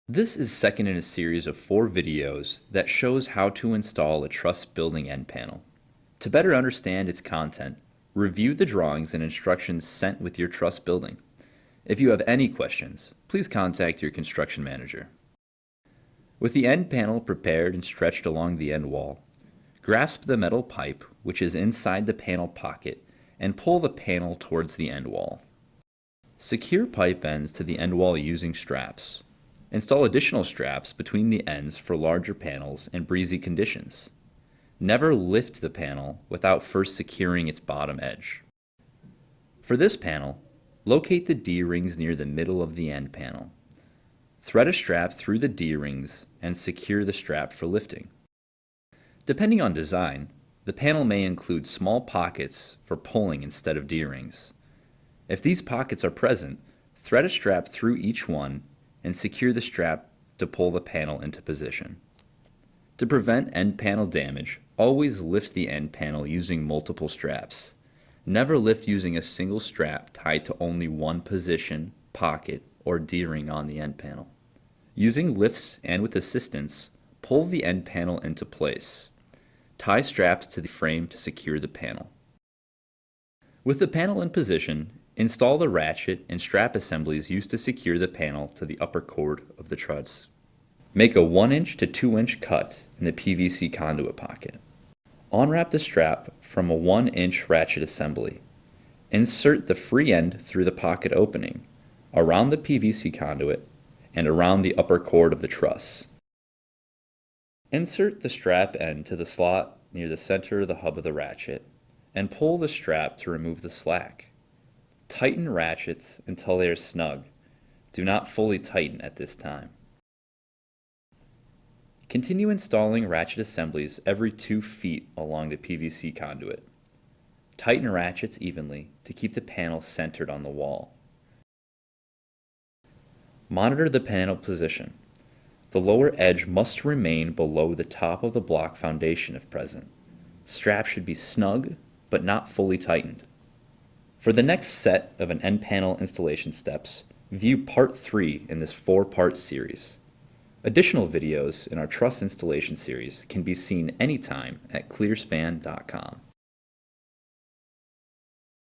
This is second in a series of 4 videos that shows how to install a truss building end panel. To better understand its content, review the drawings and instructions sent with your truss building. If you have any questions, please contact your construction manager. With the end panel prepared and stretched along the end wall, grasp the metal pipe which is inside the panel pocket and pull the panel towards the end wall. Secure pipe ends to the end wall using straps. Install additional straps between the ends for larger panels and breezy conditions. Never lift the panel without first securing its bottom edge. For this panel, locate the D-rings near the middle of the end panel. Thread a strap through the D-rings and secure the strap for lifting. Depending on design, the panel may include small pockets for pulling instead of D-rings. If these pockets are present, thread a strap through each one and secure the strap to pull the panel into position. To prevent end panel damage, always lift the end panel using multiple straps. Never lift using a single strap tied to only one position, pocket, or D-ring on the end panel. Using lifts and with assistance, pull the end panel into place. Tie straps to the frame to secure the panel. With the panel in position, install the ratchet and strap assemblies used to secure the panel to the upper cord of the truss. Make a 1 inch to 2 inch cut in the PVC conduit pocket. Unwrap the strap from a 1 inch ratchet assembly. Insert the free end through the pocket opening, around the PVC conduit, and around the upper cord of the truss. Insert the strap end to the slot near the center of the hub of the ratchet, and pull the strap to remove the slack. Tighten ratchets until they are snug. Do not fully tighten at this time. Continue installing ratchet assemblies every 2 feet along the PVC conduit. Tighten ratchets evenly to keep the panel centered on the wall. Monitor the panel position. The lower edge must remain below the top of the block foundation if present. Straps should be snug but not fully tightened. For the next set of an end panel installation steps, view part 3 in this 4-part series. Additional videos in our truss installation series can be seen anytime at ClearSpan.com.